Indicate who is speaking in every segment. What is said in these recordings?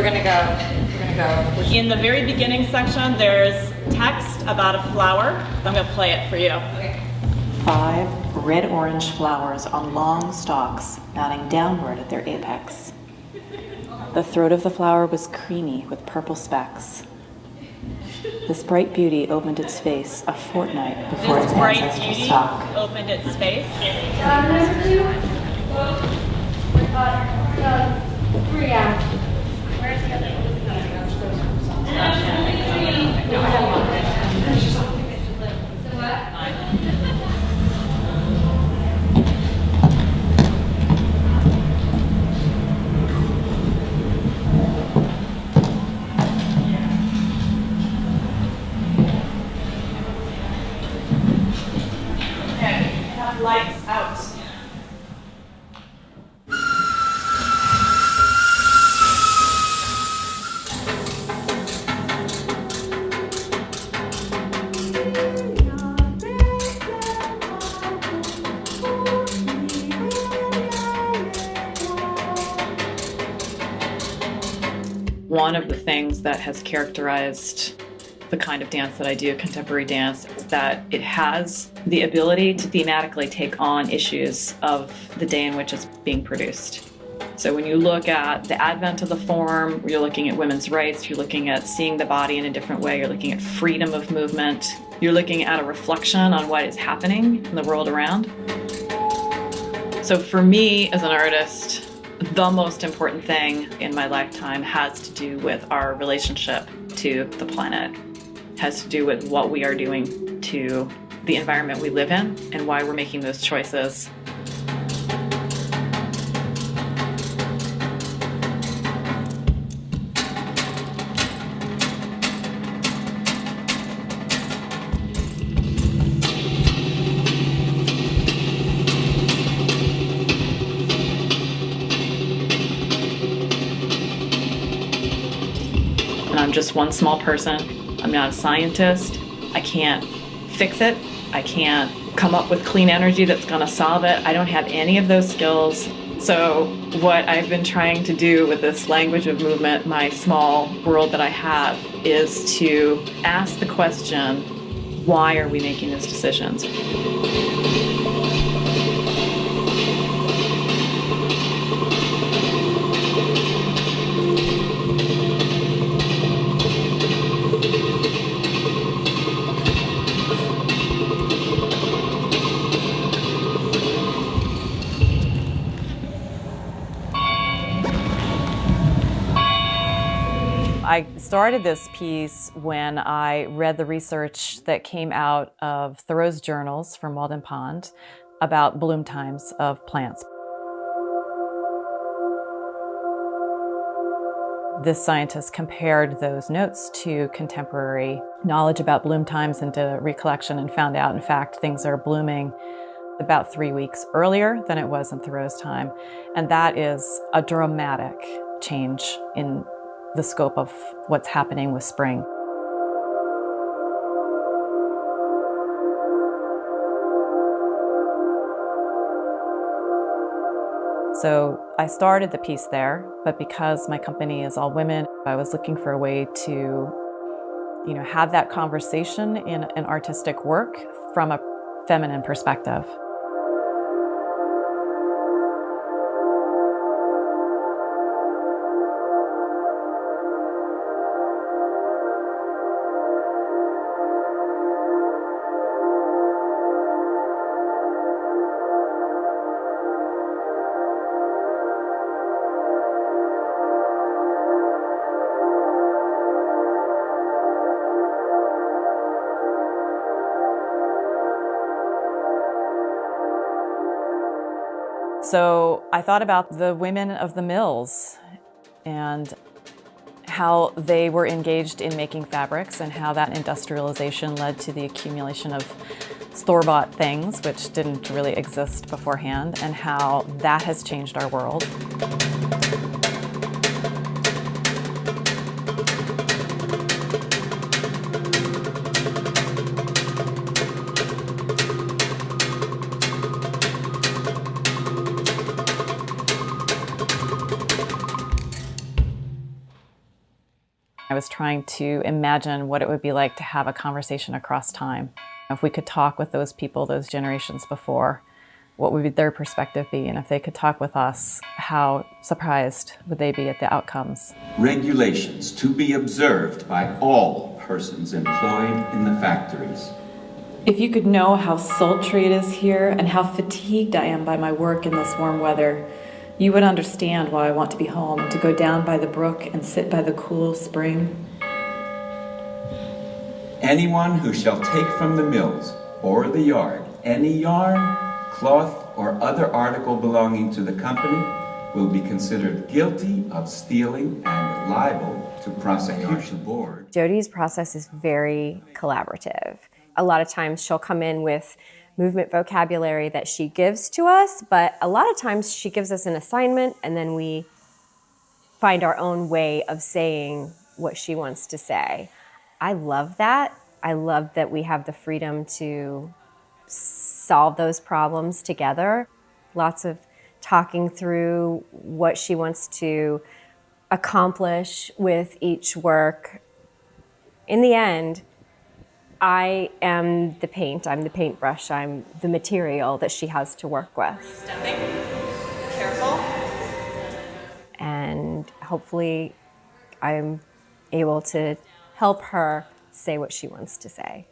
Speaker 1: In the very beginning section, there's text about a flower. I'm going to play it for you. Okay.
Speaker 2: 5 red-orange flowers on long stalks, nodding downward at their apex. The throat of the flower was creamy with purple specks. This bright beauty opened its face a fortnight before its ancestral stalk.
Speaker 1: Opened its face.
Speaker 3: Number 2. 3 out. Where's the other one?
Speaker 1: Lights out. One of the things that has characterized the kind of dance that I do, contemporary dance, is that it has the ability to thematically take on issues of the day in which it's being produced. So when you look at the advent of the form, you're looking at women's rights, you're looking at seeing the body in a different way, you're looking at freedom of movement, you're looking at a reflection on what is happening in the world around. So for me as an artist, the most important thing in my lifetime has to do with our relationship to the planet. Has to do with what we are doing to the environment we live in and why we're making those choices. And I'm just one small person. I'm not a scientist. I can't fix it. I can't come up with clean energy that's going to solve it. I don't have any of those skills. So what I've been trying to do with this language of movement, my small world that I have, is to ask the question, why are we making those decisions? I started this piece when I read the research that came out of Thoreau's journals from Walden Pond about bloom times of plants. This scientist compared those notes to contemporary knowledge about bloom times and did a recollection and found out, in fact, things are blooming about 3 weeks earlier than it was in Thoreau's time. And that is a dramatic change in the scope of what's happening with spring. So I started the piece there, but because my company is all women, I was looking for a way to, have that conversation in an artistic work from a feminine perspective. So I thought about the women of the mills and how they were engaged in making fabrics and how that industrialization led to the accumulation of store-bought things, which didn't really exist beforehand, and how that has changed our world. I was trying to imagine what it would be like to have a conversation across time. If we could talk with those people, those generations before, what would their perspective be? And if they could talk with us, how surprised would they be at the outcomes?
Speaker 4: Regulations to be observed by all persons employed in the factories.
Speaker 2: If you could know how sultry it is here and how fatigued I am by my work in this warm weather, you would understand why I want to be home and to go down by the brook and sit by the cool spring.
Speaker 4: Anyone who shall take from the mills or the yard any yarn, cloth, or other article belonging to the company will be considered guilty of stealing and liable to prosecution board.
Speaker 5: Jody's process is very collaborative. A lot of times she'll come in with movement vocabulary that she gives to us, but a lot of times she gives us an assignment and then we find our own way of saying what she wants to say. I love that. I love that we have the freedom to solve those problems together. Lots of talking through what she wants to accomplish with each work. In the end, I am the paint, I'm the paintbrush, I'm the material that she has to work with.
Speaker 2: Stepping, careful.
Speaker 5: And hopefully I'm able to help her say what she wants to say.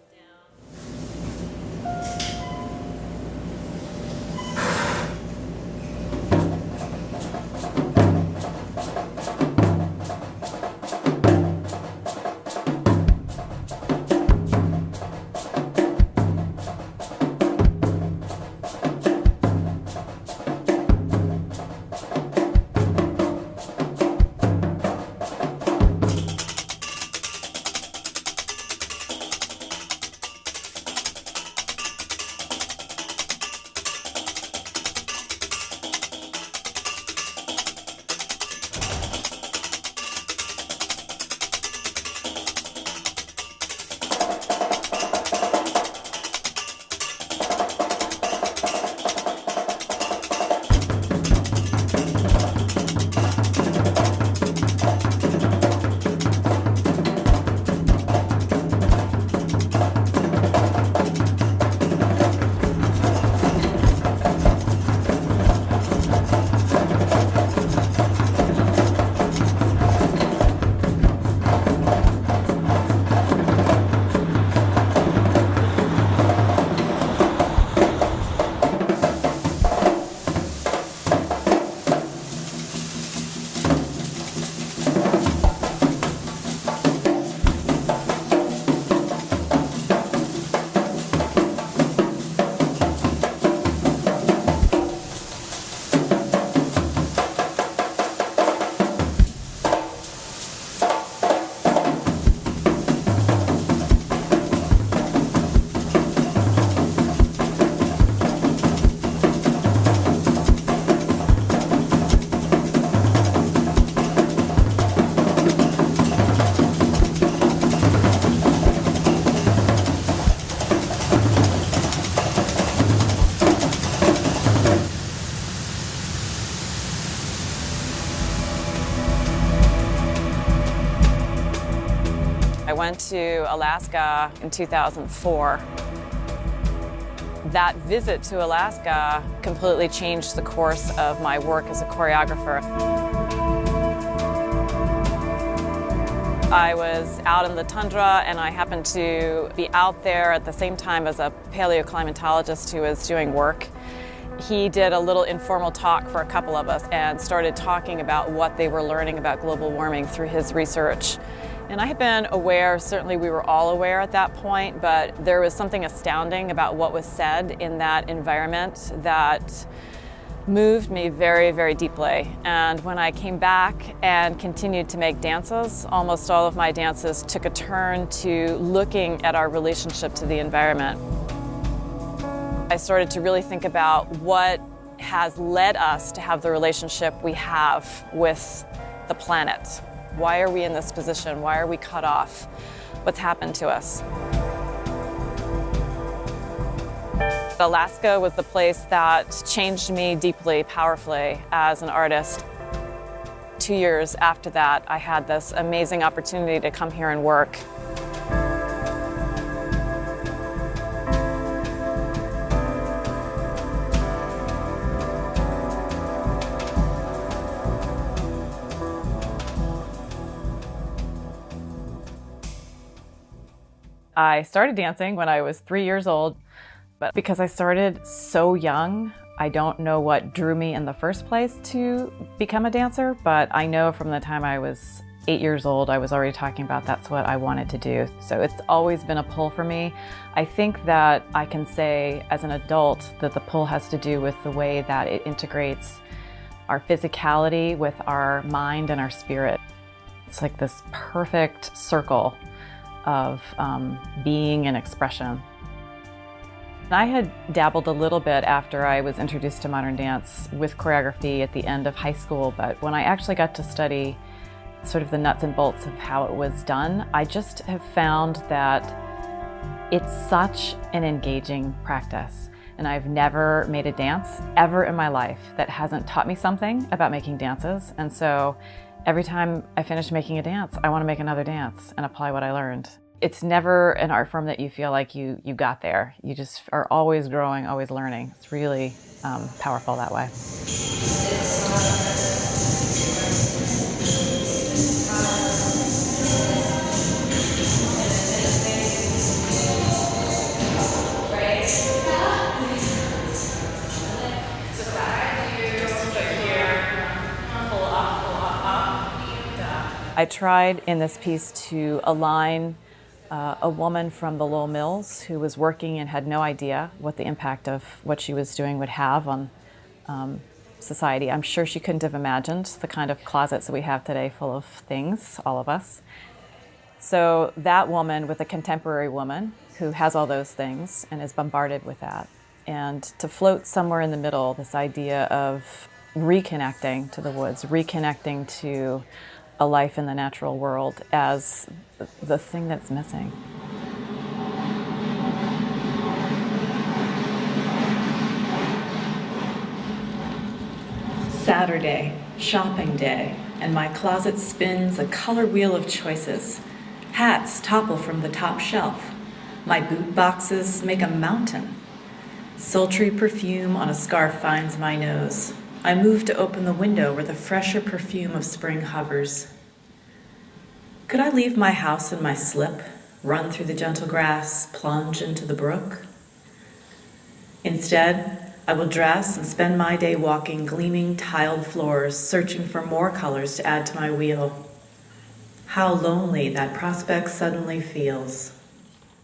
Speaker 1: I went to Alaska in 2004. That visit to Alaska completely changed the course of my work as a choreographer. I was out in the tundra and I happened to be out there at the same time as a paleoclimatologist who was doing work. He did a little informal talk for a couple of us and started talking about what they were learning about global warming through his research. And I had been aware, certainly we were all aware at that point, but there was something astounding about what was said in that environment that moved me very, very deeply. And when I came back and continued to make dances, almost all of my dances took a turn to looking at our relationship to the environment. I started to really think about what has led us to have the relationship we have with the planet. Why are we in this position? Why are we cut off? What's happened to us? Alaska was the place that changed me deeply, powerfully as an artist. 2 years after that, I had this amazing opportunity to come here and work. I started dancing when I was 3 years old, but because I started so young, I don't know what drew me in the first place to become a dancer, but I know from the time I was 8 years old, I was already talking about that's what I wanted to do. So it's always been a pull for me. I think that I can say as an adult that the pull has to do with the way that it integrates our physicality with our mind and our spirit. It's like this perfect circle of being and expression. I had dabbled a little bit after I was introduced to modern dance with choreography at the end of high school, but when I actually got to study sort of the nuts and bolts of how it was done, I just have found that it's such an engaging practice. And I've never made a dance ever in my life that hasn't taught me something about making dances. And so every time I finish making a dance, I want to make another dance and apply what I learned. It's never an art form that you feel like you got there. You just are always growing, always learning. It's really powerful that way. I tried in this piece to align a woman from the Lowell Mills who was working and had no idea what the impact of what she was doing would have on society. I'm sure she couldn't have imagined the kind of closets that we have today full of things, all of us. So that woman with a contemporary woman who has all those things and is bombarded with that. And to float somewhere in the middle, this idea of reconnecting to the woods, reconnecting to a life in the natural world as the thing that's missing.
Speaker 2: Saturday, shopping day, and my closet spins a color wheel of choices. Hats topple from the top shelf. My boot boxes make a mountain. Sultry perfume on a scarf finds my nose. I move to open the window where the fresher perfume of spring hovers. Could I leave my house in my slip, run through the gentle grass, plunge into the brook? Instead, I will dress and spend my day walking gleaming tiled floors, searching for more colors to add to my wheel. How lonely that prospect suddenly feels.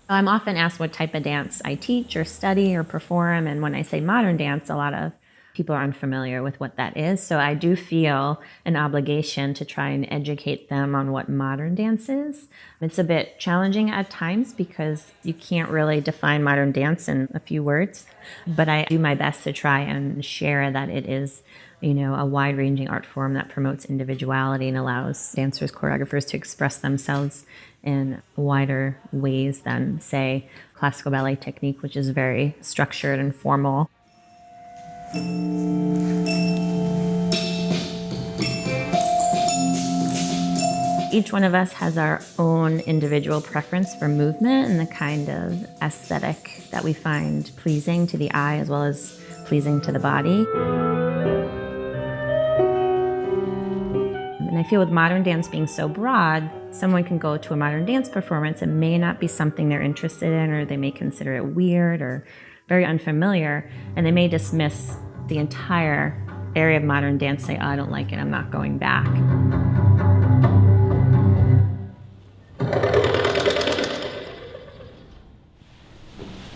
Speaker 6: I'm often asked what type of dance I teach or study or perform, and when I say modern dance, a lot of people are unfamiliar with what that is. So I do feel an obligation to try and educate them on what modern dance is. It's a bit challenging at times because you can't really define modern dance in a few words, but I do my best to try and share that it is, a wide-ranging art form that promotes individuality and allows dancers, choreographers to express themselves in wider ways than, say, classical ballet technique, which is very structured and formal. Each one of us has our own individual preference for movement and the kind of aesthetic that we find pleasing to the eye as well as pleasing to the body. And I feel with modern dance being so broad, someone can go to a modern dance performance and may not be something they're interested in, or they may consider it weird or very unfamiliar, and they may dismiss the entire area of modern dance, say, oh, I don't like it, I'm not going back.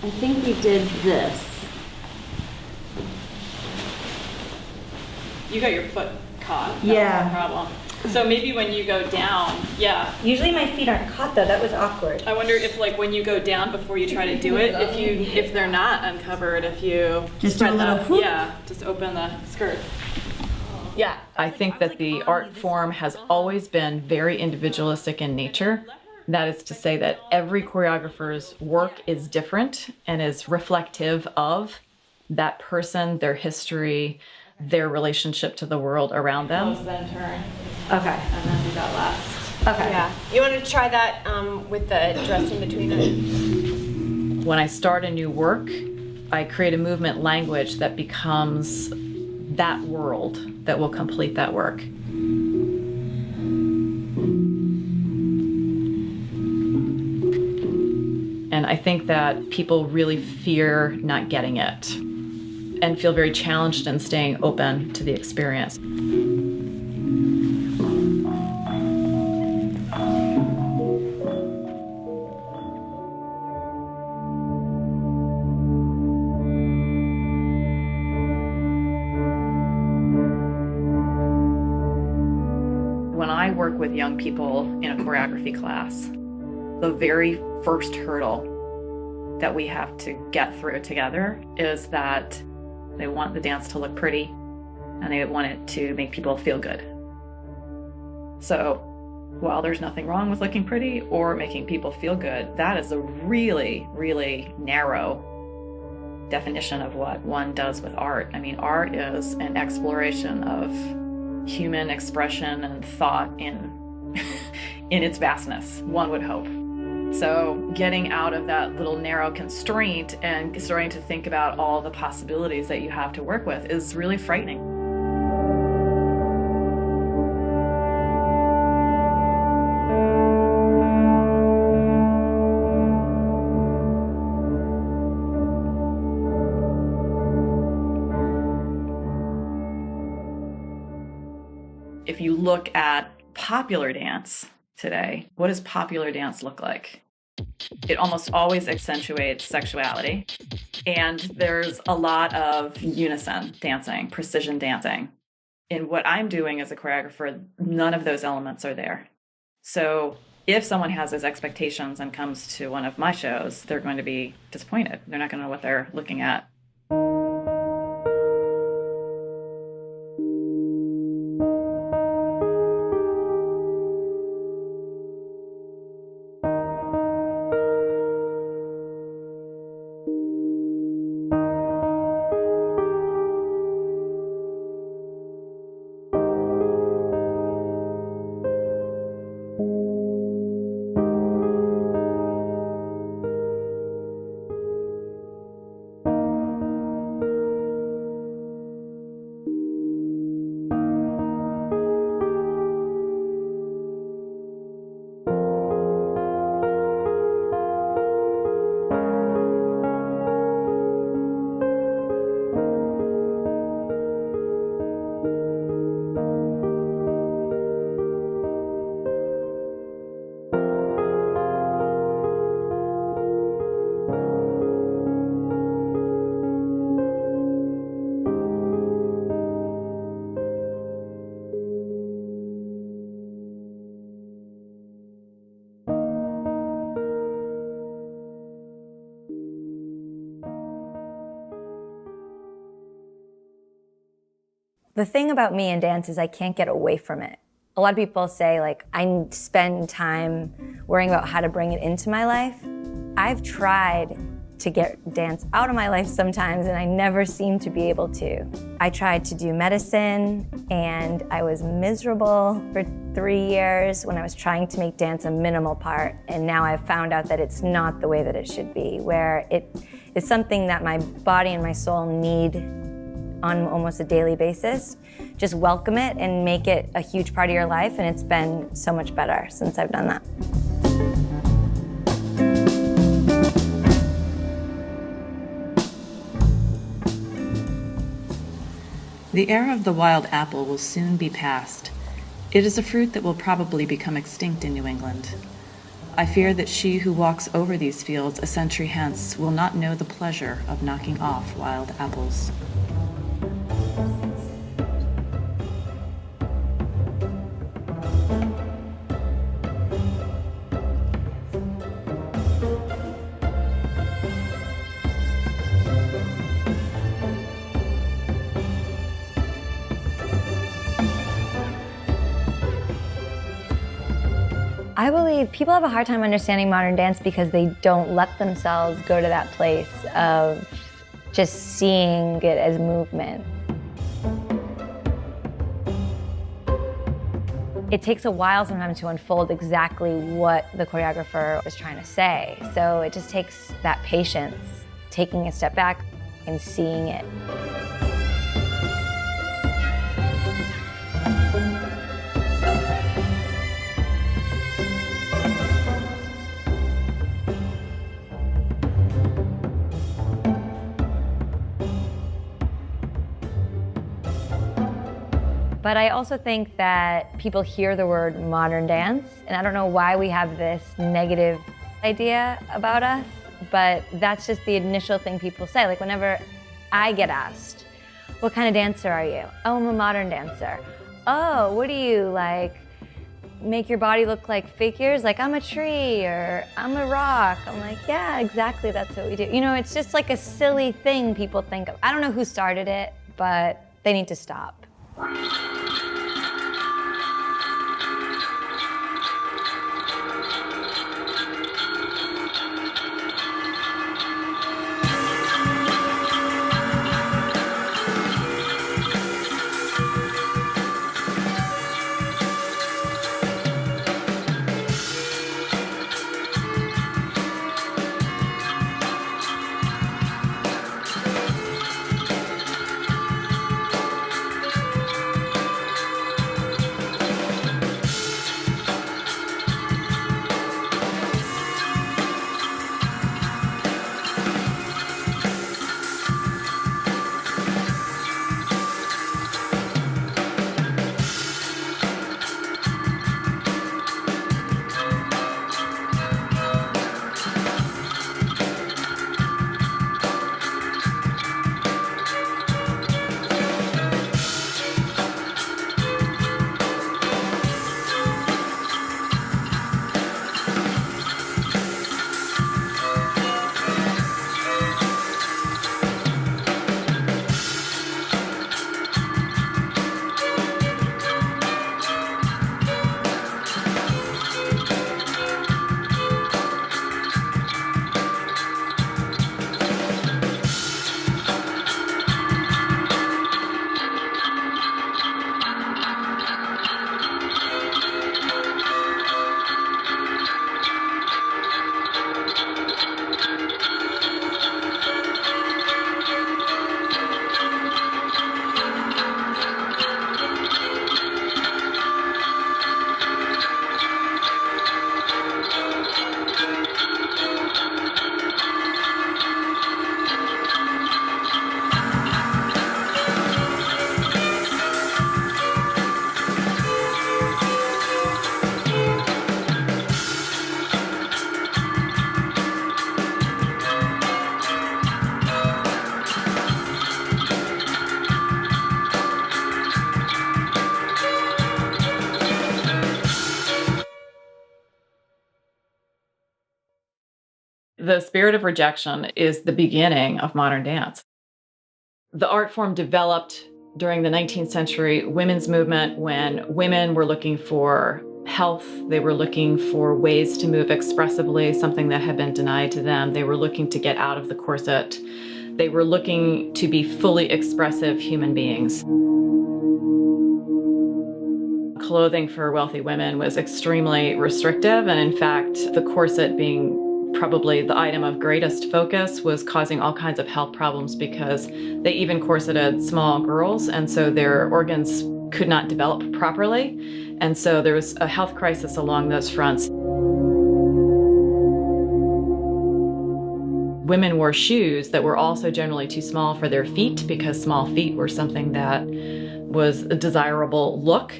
Speaker 7: I think we did this.
Speaker 1: You got your foot caught.
Speaker 7: Yeah.
Speaker 1: That's the problem. So maybe when you go down, yeah.
Speaker 7: Usually my feet aren't caught though, that was awkward.
Speaker 1: I wonder if when you go down before you try to do it, if they're not uncovered, if you
Speaker 7: just do a little whoop.
Speaker 1: just open the skirt. Yeah, I think that the art form has always been very individualistic in nature. That is to say that every choreographer's work is different and is reflective of that person, their history, their relationship to the world around them.
Speaker 2: Then turn,
Speaker 5: Okay.
Speaker 2: and then do that last.
Speaker 5: Okay. Yeah. You want to try that with the dress in between it?
Speaker 1: When I start a new work, I create a movement language that becomes that world that will complete that work. And I think that people really fear not getting it and feel very challenged in staying open to the experience. When I work with young people in a choreography class, the very first hurdle that we have to get through together is that they want the dance to look pretty and they want it to make people feel good. So while there's nothing wrong with looking pretty or making people feel good, that is a really, really narrow definition of what one does with art. I mean, art is an exploration of human expression and thought in its vastness, one would hope. So getting out of that little narrow constraint and starting to think about all the possibilities that you have to work with is really frightening. If you look at popular dance today, what does popular dance look like? It almost always accentuates sexuality, and there's a lot of unison dancing, precision dancing. In what I'm doing as a choreographer, none of those elements are there. So if someone has those expectations and comes to one of my shows, they're going to be disappointed. They're not going to know what they're looking at.
Speaker 8: The thing about me in dance is I can't get away from it. A lot of people say, like, I spend time worrying about how to bring it into my life. I've tried to get dance out of my life sometimes, and I never seem to be able to. I tried to do medicine, and I was miserable for 3 years when I was trying to make dance a minimal part, and now I've found out that it's not the way that it should be, where it is something that my body and my soul need on almost a daily basis. Just welcome it and make it a huge part of your life, and it's been so much better since I've done that.
Speaker 2: The era of the wild apple will soon be past. It is a fruit that will probably become extinct in New England. I fear that she who walks over these fields a century hence will not know the pleasure of knocking off wild apples.
Speaker 8: I believe people have a hard time understanding modern dance because they don't let themselves go to that place of just seeing it as movement. it takes a while sometimes to unfold exactly what the choreographer was trying to say. So it just takes that patience, taking a step back and seeing it. But I also think that people hear the word modern dance, and I don't know why we have this negative idea about us, but that's just the initial thing people say. Like whenever I get asked, what kind of dancer are you? Oh, I'm a modern dancer. Oh, what do you like? Make your body look like figures? Like I'm a tree or I'm a rock. I'm like, yeah, exactly, that's what we do. You know, it's just like a silly thing people think of. I don't know who started it, but they need to stop.
Speaker 1: The spirit of rejection is the beginning of modern dance. The art form developed during the 19th century women's movement when women were looking for health. They were looking for ways to move expressively, something that had been denied to them. They were looking to get out of the corset. They were looking to be fully expressive human beings. Clothing for wealthy women was extremely restrictive, and in fact, the corset being probably the item of greatest focus was causing all kinds of health problems because they even corseted small girls, and so their organs could not develop properly. And so there was a health crisis along those fronts. Women wore shoes that were also generally too small for their feet because small feet were something that was a desirable look.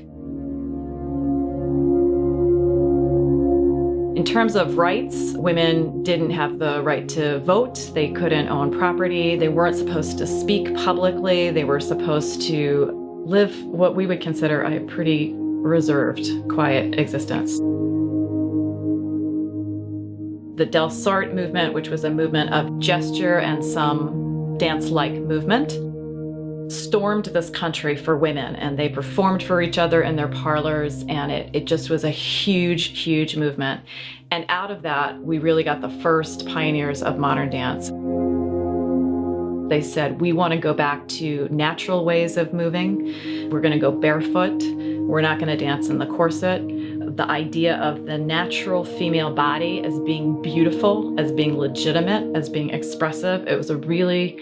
Speaker 1: In terms of rights, women didn't have the right to vote. They couldn't own property. They weren't supposed to speak publicly. They were supposed to live what we would consider a pretty reserved, quiet existence. The Del Sarte movement, which was a movement of gesture and some dance-like movement, stormed this country for women, and they performed for each other in their parlors, and it just was a huge, huge movement. And out of that, we really got the first pioneers of modern dance. They said, we want to go back to natural ways of moving. We're going to go barefoot. We're not going to dance in the corset. The idea of the natural female body as being beautiful, as being legitimate, as being expressive, it was a really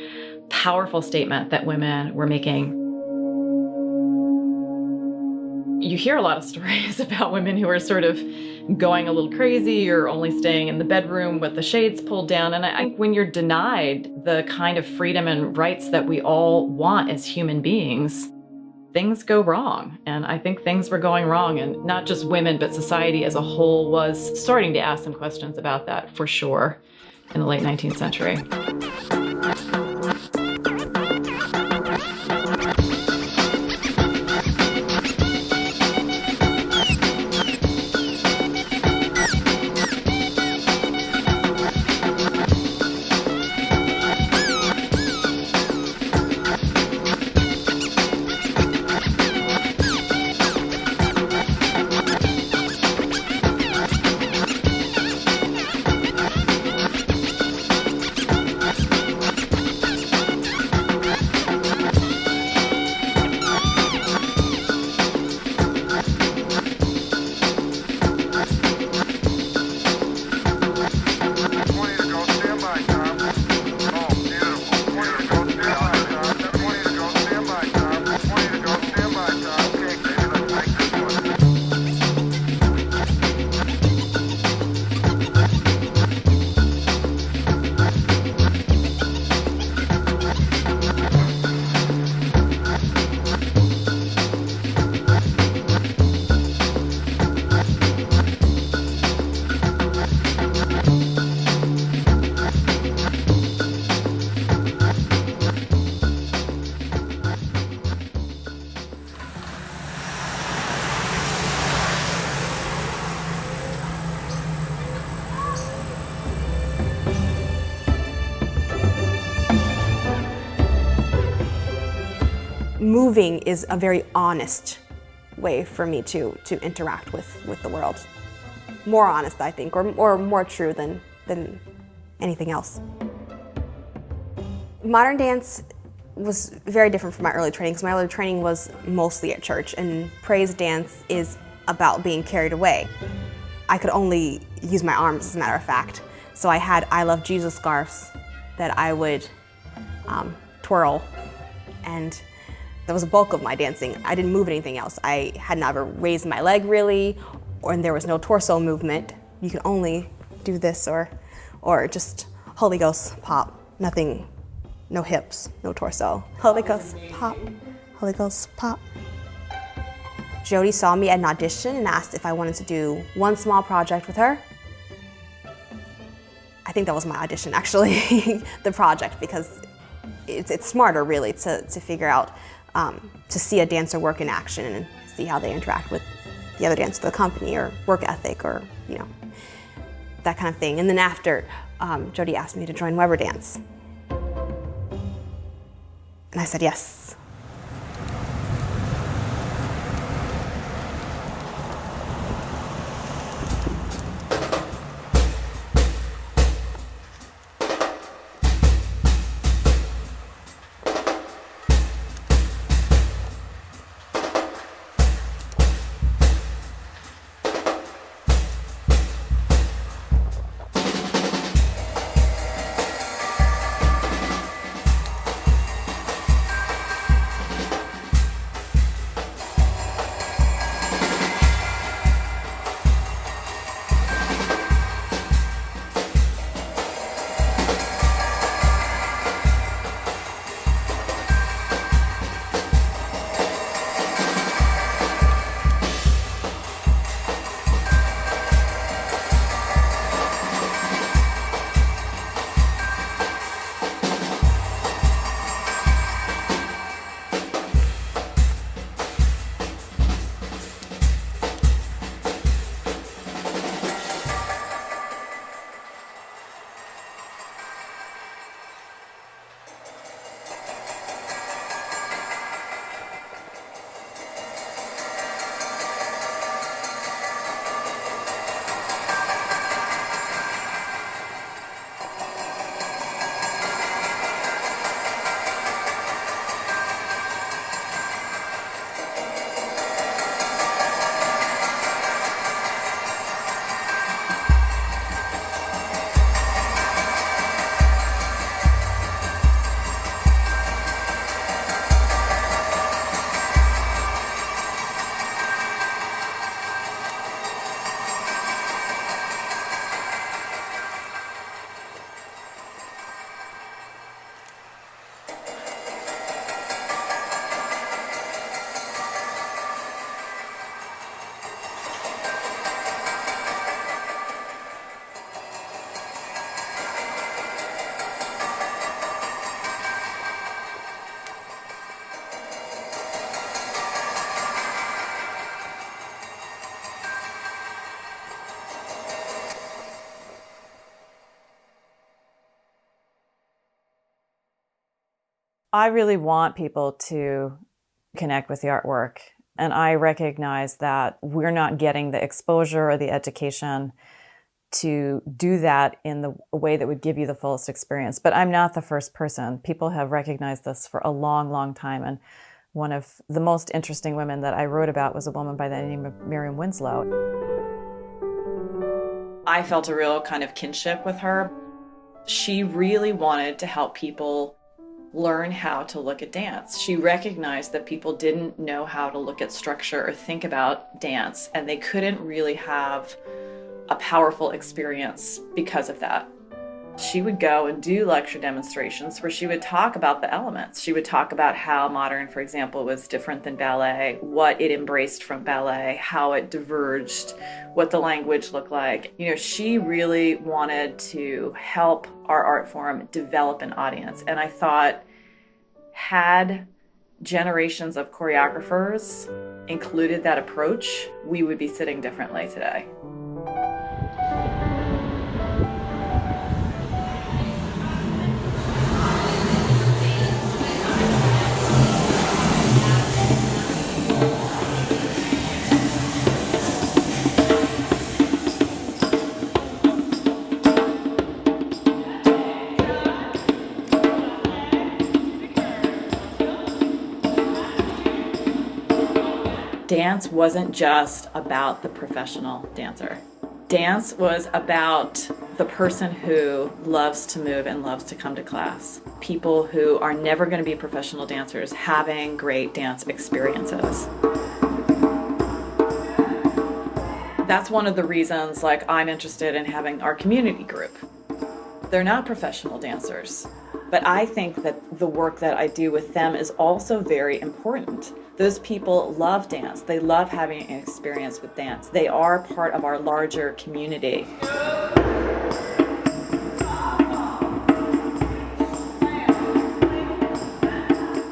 Speaker 1: powerful statement that women were making. You hear a lot of stories about women who are sort of going a little crazy or only staying in the bedroom with the shades pulled down. And I think when you're denied the kind of freedom and rights that we all want as human beings, things go wrong. And I think things were going wrong, and not just women, but society as a whole was starting to ask some questions about that for sure in the late 19th century.
Speaker 5: Moving is a very honest way for me to interact with the world. More honest, I think, or more true than anything else. Modern dance was very different from my early training, because my early training was mostly at church, and praise dance is about being carried away. I could only use my arms, as a matter of fact. So I had I Love Jesus scarves that I would twirl, and that was the bulk of my dancing. I didn't move anything else. I had never raised my leg really, and there was no torso movement. You could only do this or just Holy Ghost pop, nothing, no hips, no torso. Holy Ghost pop, Holy Ghost pop. Jody saw me at an audition and asked if I wanted to do one small project with her. I think that was my audition, actually, the project, because it's smarter really to figure out, to see a dancer work in action and see how they interact with the other dancers of the company, or work ethic, or that kind of thing. And then after, Jody asked me to join Weber Dance. And I said yes.
Speaker 9: I really want people to connect with the artwork. And I recognize that we're not getting the exposure or the education to do that in the way that would give you the fullest experience. But I'm not the first person. People have recognized this for a long, long time. And one of the most interesting women that I wrote about was a woman by the name of Miriam Winslow.
Speaker 1: I felt a real kind of kinship with her. She really wanted to help people learn how to look at dance. She recognized that people didn't know how to look at structure or think about dance, and they couldn't really have a powerful experience because of that. She would go and do lecture demonstrations where she would talk about the elements. She would talk about how modern, for example, was different than ballet, what it embraced from ballet, how it diverged, what the language looked like. You know, she really wanted to help our art form develop an audience. And I thought, had generations of choreographers included that approach, we would be sitting differently today. Dance wasn't just about the professional dancer. Dance was about the person who loves to move and loves to come to class. People who are never going to be professional dancers having great dance experiences. That's one of the reasons, like, I'm interested in having our community group. They're not professional dancers, but I think that the work that I do with them is also very important. Those people love dance. They love having an experience with dance. They are part of our larger community.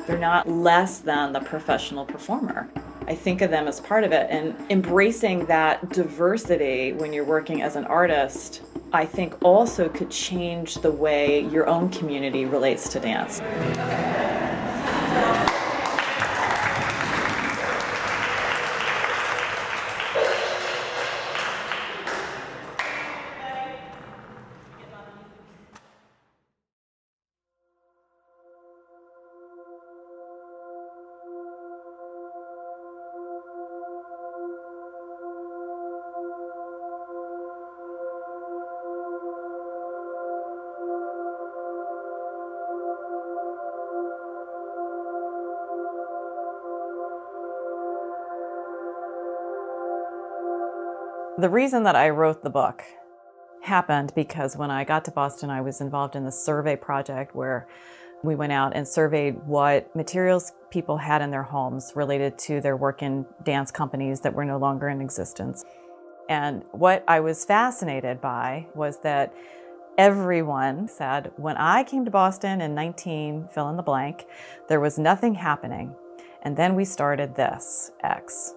Speaker 1: They're not less than the professional performer. I think of them as part of it, and embracing that diversity when you're working as an artist, I think also could change the way your own community relates to dance.
Speaker 9: The reason that I wrote the book happened because when I got to Boston, I was involved in the survey project where we went out and surveyed what materials people had in their homes related to their work in dance companies that were no longer in existence. And what I was fascinated by was that everyone said, when I came to Boston in 19 fill in the blank, there was nothing happening. And then we started this, X.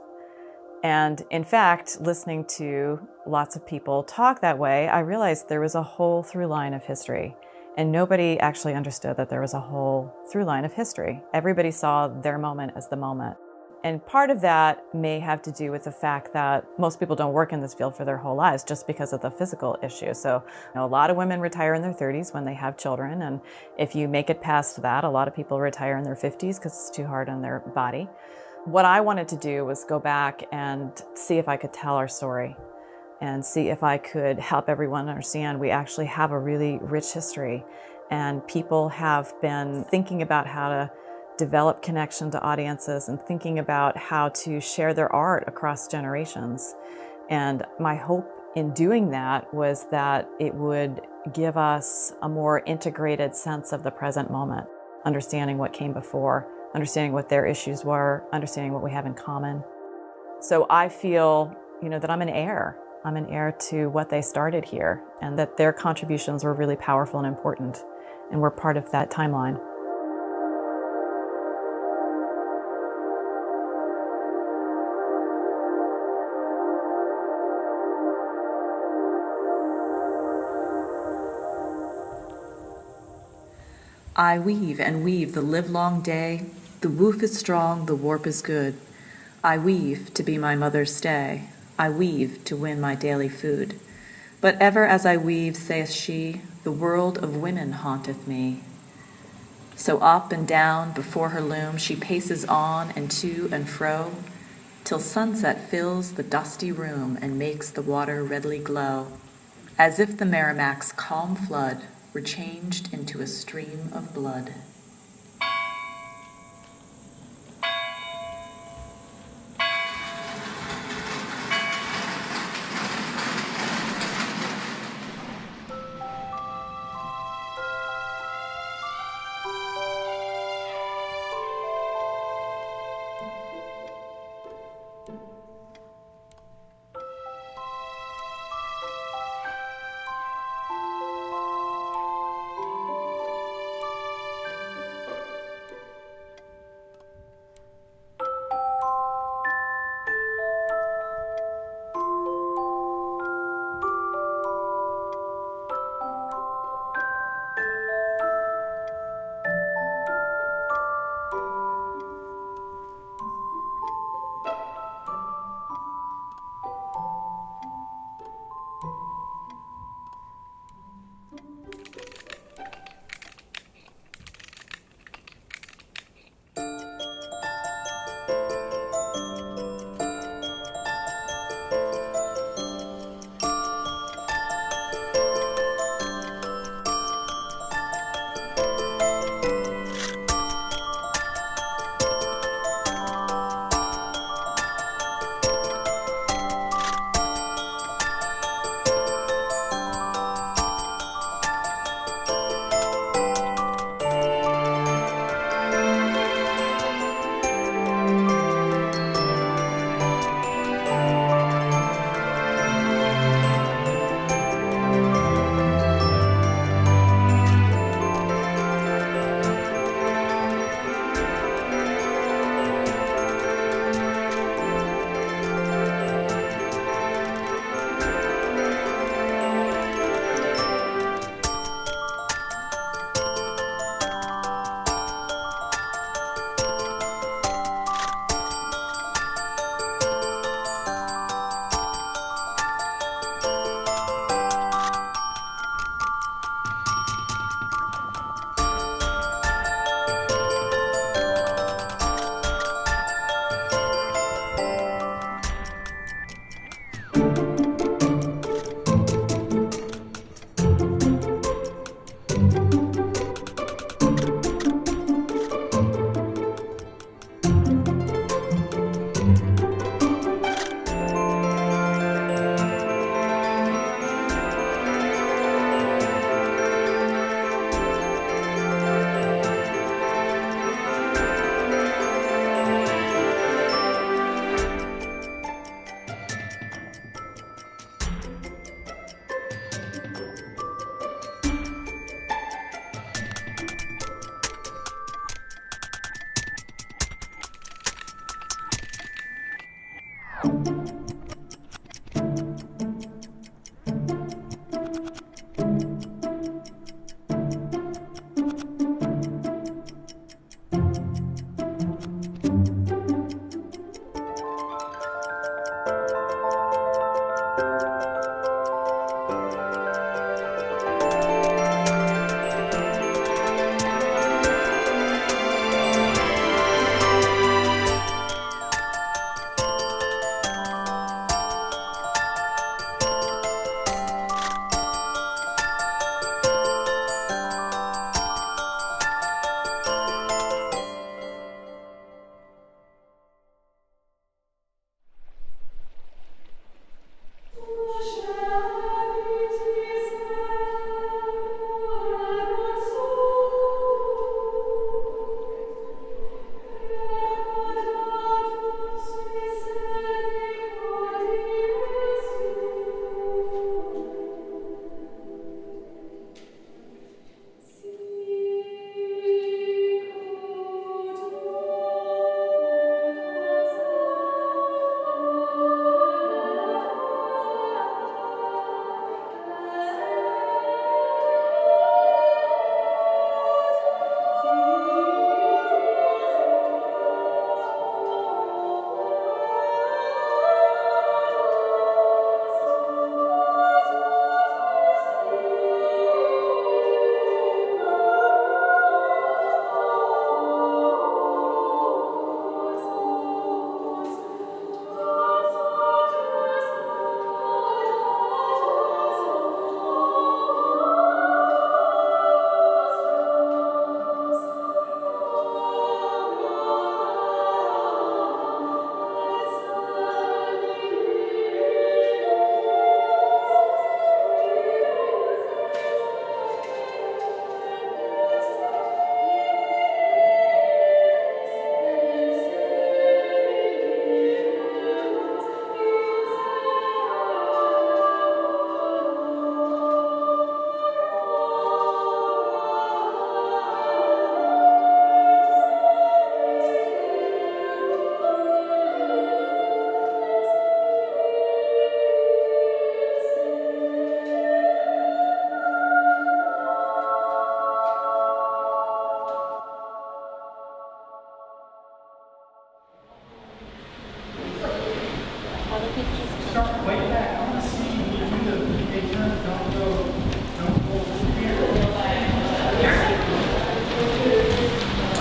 Speaker 9: And in fact, listening to lots of people talk that way, I realized there was a whole through line of history. And nobody actually understood that there was a whole through line of history. Everybody saw their moment as the moment. And part of that may have to do with the fact that most people don't work in this field for their whole lives just because of the physical issue. So, a lot of women retire in their 30s when they have children. And if you make it past that, a lot of people retire in their 50s because it's too hard on their body. What I wanted to do was go back and see if I could tell our story and see if I could help everyone understand we actually have a really rich history, and people have been thinking about how to develop connection to audiences and thinking about how to share their art across generations. And my hope in doing that was that it would give us a more integrated sense of the present moment, understanding what came before, understanding what their issues were, understanding what we have in common. So I feel, that I'm an heir. I'm an heir to what they started here, and that their contributions were really powerful and important, and we're part of that timeline.
Speaker 10: I weave and weave the livelong day. The woof is strong, the warp is good. I weave to be my mother's stay. I weave to win my daily food. But ever as I weave, saith she, the world of women haunteth me. So up and down before her loom she paces on and to and fro, till sunset fills the dusty room and makes the water redly glow, as if the Merrimac's calm flood were changed into a stream of blood.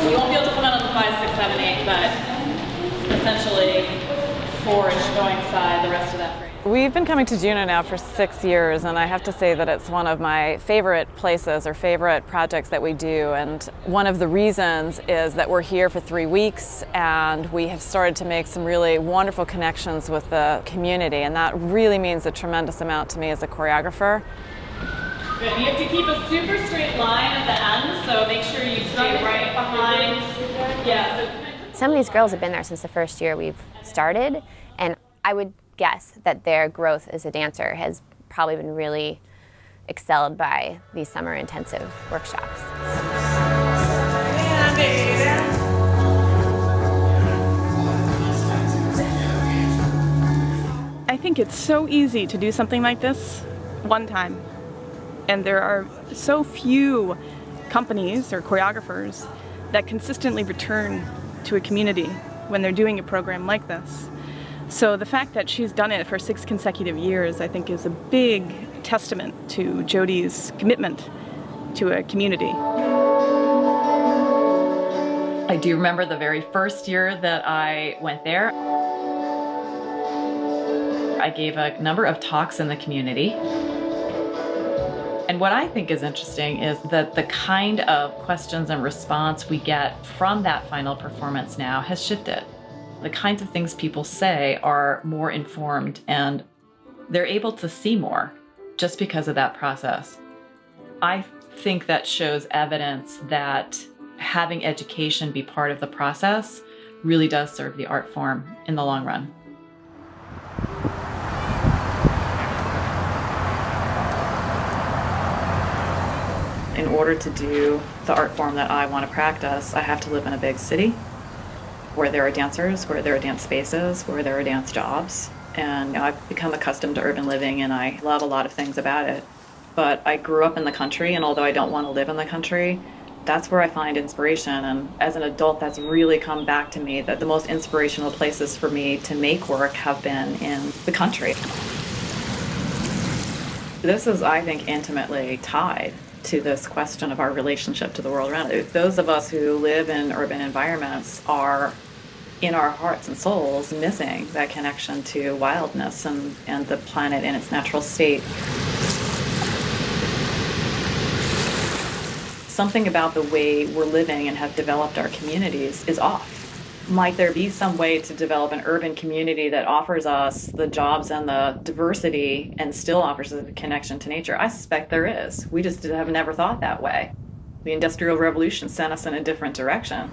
Speaker 1: You won't be able to come out on the 5, 6, 7, 8, but essentially 4-ish going side, the rest of that phrase.
Speaker 9: We've been coming to Juneau now for 6 years, and I have to say that it's one of my favorite places or favorite projects that we do. And one of the reasons is that we're here for 3 weeks, and we have started to make some really wonderful connections with the community, and that really means a tremendous amount to me as a choreographer.
Speaker 1: Good. You have to keep a super straight line at the end, so make sure you stay right behind. Yeah.
Speaker 8: Some of these girls have been there since the first year we've started, and I would guess that their growth as a dancer has probably been really excelled by these summer intensive workshops.
Speaker 11: I think it's so easy to do something like this one time. And there are so few companies or choreographers that consistently return to a community when they're doing a program like this. So the fact that she's done it for 6 consecutive years, I think, is a big testament to Jody's commitment to a community.
Speaker 1: I do remember the very first year that I went there. I gave a number of talks in the community. And what I think is interesting is that the kind of questions and response we get from that final performance now has shifted. The kinds of things people say are more informed, and they're able to see more just because of that process. I think that shows evidence that having education be part of the process really does serve the art form in the long run. In order to do the art form that I want to practice, I have to live in a big city where there are dancers, where there are dance spaces, where there are dance jobs. And I've become accustomed to urban living, and I love a lot of things about it. But I grew up in the country, and although I don't want to live in the country, that's where I find inspiration. And as an adult, that's really come back to me, that the most inspirational places for me to make work have been in the country. This is, I think, intimately tied to this question of our relationship to the world around it. Those of us who live in urban environments are, in our hearts and souls, missing that connection to wildness and the planet in its natural state. Something about the way we're living and have developed our communities is off. Might there be some way to develop an urban community that offers us the jobs and the diversity and still offers us a connection to nature? I suspect there is. We just have never thought that way. The Industrial Revolution sent us in a different direction.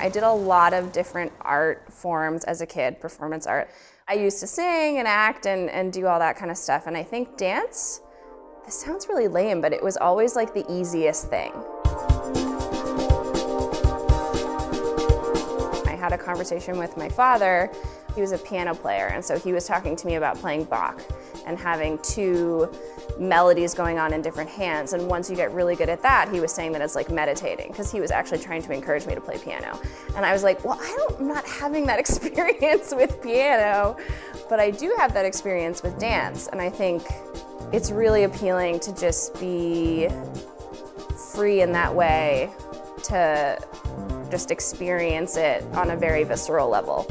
Speaker 12: I did a lot of different art forms as a kid, performance art. I used to sing and act and do all that kind of stuff. And I think dance, this sounds really lame, but it was always like the easiest thing. I had a conversation with my father. He was a piano player, and so he was talking to me about playing Bach and having two melodies going on in different hands. And once you get really good at that, he was saying that it's like meditating, because he was actually trying to encourage me to play piano. And I was like, well, I'm not having that experience with piano, but I do have that experience with dance. And I think it's really appealing to just be free in that way, to just experience it on a very visceral level.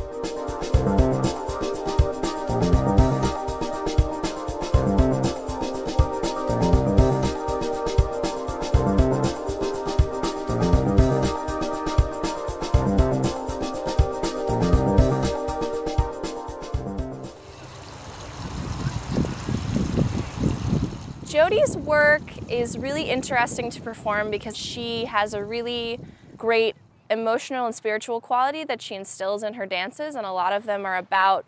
Speaker 12: Jody's work is really interesting to perform because she has a really great emotional and spiritual quality that she instills in her dances, and a lot of them are about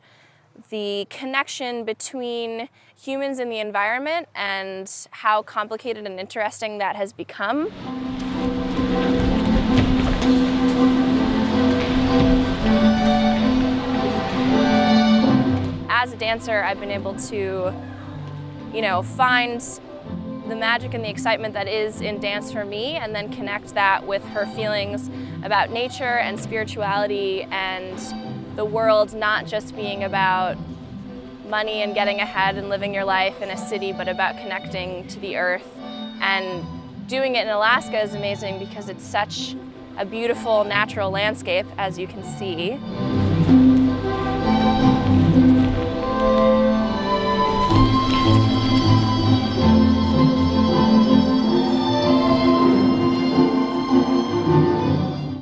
Speaker 12: the connection between humans and the environment and how complicated and interesting that has become. As a dancer, I've been able to, find the magic and the excitement that is in dance for me, and then connect that with her feelings about nature and spirituality and the world not just being about money and getting ahead and living your life in a city, but about connecting to the earth. And doing it in Alaska is amazing because it's such a beautiful natural landscape, as you can see.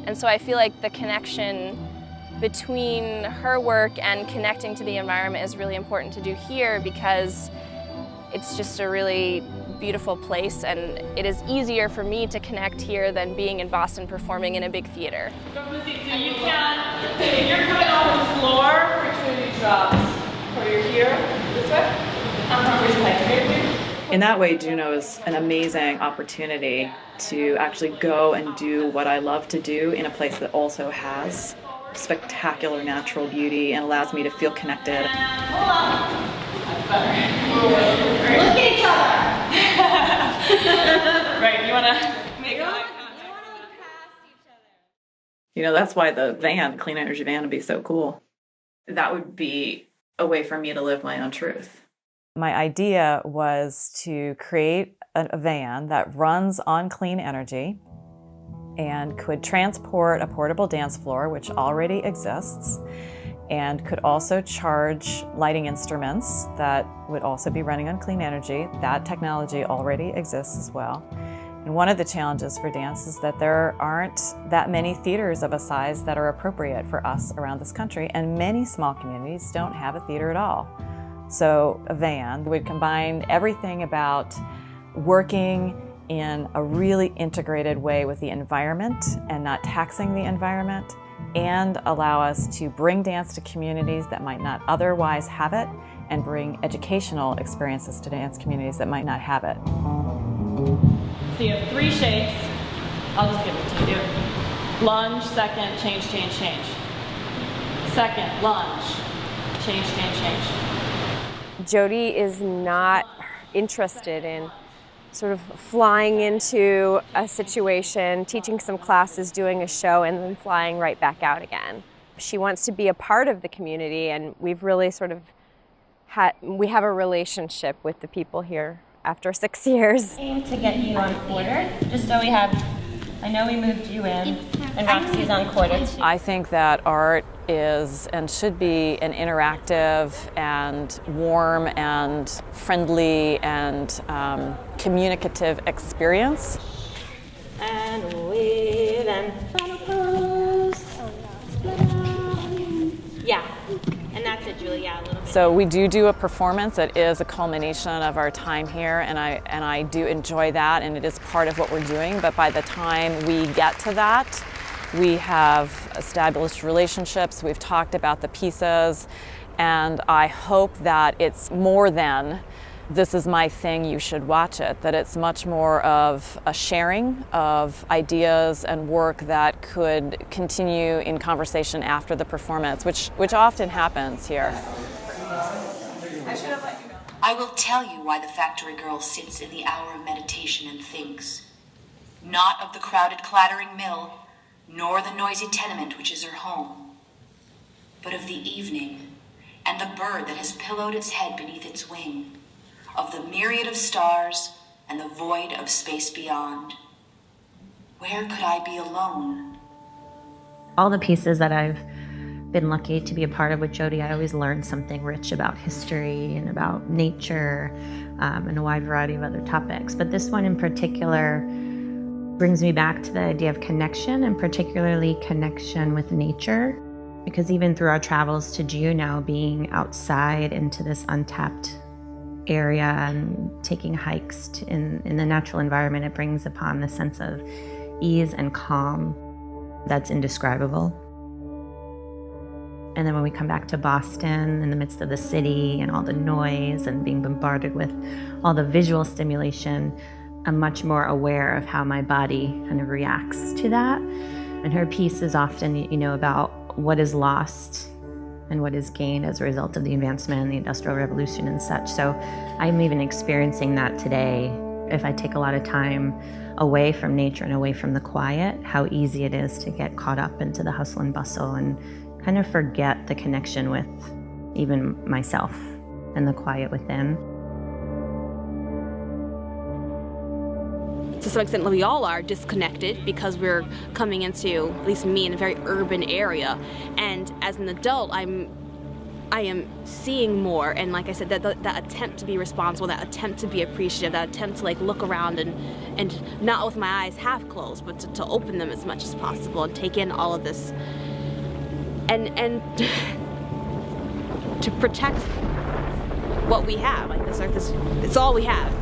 Speaker 12: And so I feel like the connection between her work and connecting to the environment is really important to do here, because it's just a really beautiful place, and it is easier for me to connect here than being in Boston performing in a big theater.
Speaker 13: So you can, if you're coming off the floor, between these drops, or you're here, this way, would you like to move?
Speaker 1: In that way, Juneau is an amazing opportunity to actually go and do what I love to do in a place that also has spectacular natural beauty and allows me to feel connected.
Speaker 13: Hold on. That's better. Look at each other. Right, you want to make eye contact.
Speaker 1: That's why the van, Clean Energy Van, would be so cool. That would be a way for me to live my own truth.
Speaker 9: My idea was to create a van that runs on clean energy and could transport a portable dance floor, which already exists, and could also charge lighting instruments that would also be running on clean energy. That technology already exists as well. And one of the challenges for dance is that there aren't that many theaters of a size that are appropriate for us around this country, and many small communities don't have a theater at all. So a van would combine everything about working in a really integrated way with the environment and not taxing the environment, and allow us to bring dance to communities that might not otherwise have it, and bring educational experiences to dance communities that might not have it.
Speaker 13: So you have 3 shapes. I'll just give it to you. Lunge, second, change, change, change. Second, lunge, change, change, change.
Speaker 5: Jody is not interested in sort of flying into a situation, teaching some classes, doing a show, and then flying right back out again. She wants to be a part of the community, and we've really sort of we have a relationship with the people here after 6 years.
Speaker 7: Aim to get you on quarter, just so we have, I know we moved you in, and Roxy's on quarter too.
Speaker 9: I think that art is and should be an interactive and warm and friendly and communicative experience.
Speaker 7: And weave and final pose. Yeah, and that's it, Julie. Yeah, a little bit.
Speaker 9: So we do a performance that is a culmination of our time here, and I do enjoy that, and it is part of what we're doing. But by the time we get to that, We have established relationships, we've talked about the pieces, and I hope that it's more than this is my thing, you should watch it, that it's much more of a sharing of ideas and work that could continue in conversation after the performance, which often happens here.
Speaker 14: I will tell you why the factory girl sits in the hour of meditation and thinks. Not of the crowded, clattering mill, nor the noisy tenement which is her home, but of the evening and the bird that has pillowed its head beneath its wing, of the myriad of stars and the void of space beyond. Where could I be alone?
Speaker 6: All the pieces that I've been lucky to be a part of with Jody, I always learn something rich about history and about nature and a wide variety of other topics. But this one in particular brings me back to the idea of connection, and particularly connection with nature. Because even through our travels to Juneau, being outside into this untapped area and taking hikes in the natural environment, it brings upon the sense of ease and calm that's indescribable. And then when we come back to Boston, in the midst of the city and all the noise and being bombarded with all the visual stimulation, I'm much more aware of how my body kind of reacts to that. And her piece is often, about what is lost and what is gained as a result of the advancement in the Industrial Revolution and such. So I'm even experiencing that today. If I take a lot of time away from nature and away from the quiet, how easy it is to get caught up into the hustle and bustle and kind of forget the connection with even myself and the quiet within.
Speaker 15: To some extent, we all are disconnected because we're coming into, at least me, in a very urban area. And as an adult, I am seeing more. And like I said, that attempt to be responsible, that attempt to be appreciative, that attempt to look around and not with my eyes half closed, but to open them as much as possible and take in all of this. And to protect what we have. Like this earth it's all we have.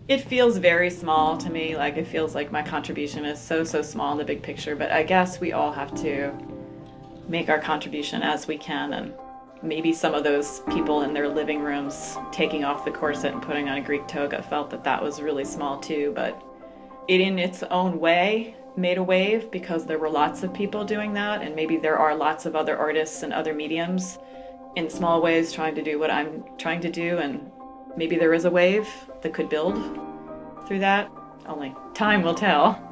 Speaker 1: It feels very small to me, like it feels like my contribution is so small in the big picture, but I guess we all have to make our contribution as we can, and maybe some of those people in their living rooms taking off the corset and putting on a Greek toga felt that that was really small too, but it in its own way made a wave because there were lots of people doing that, and maybe there are lots of other artists and other mediums in small ways trying to do what I'm trying to do, and maybe there is a wave that could build through that. Only time will tell.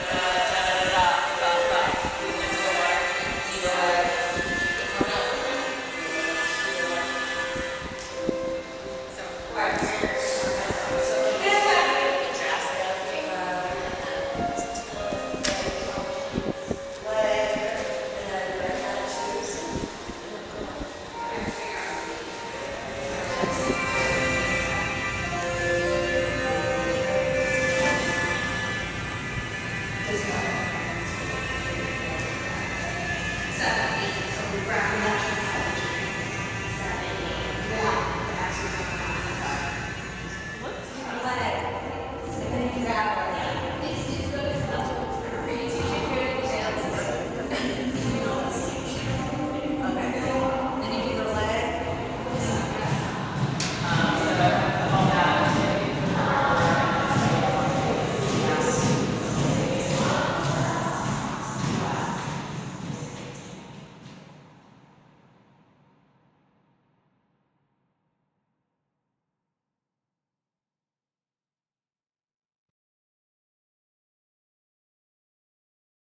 Speaker 3: Thank you.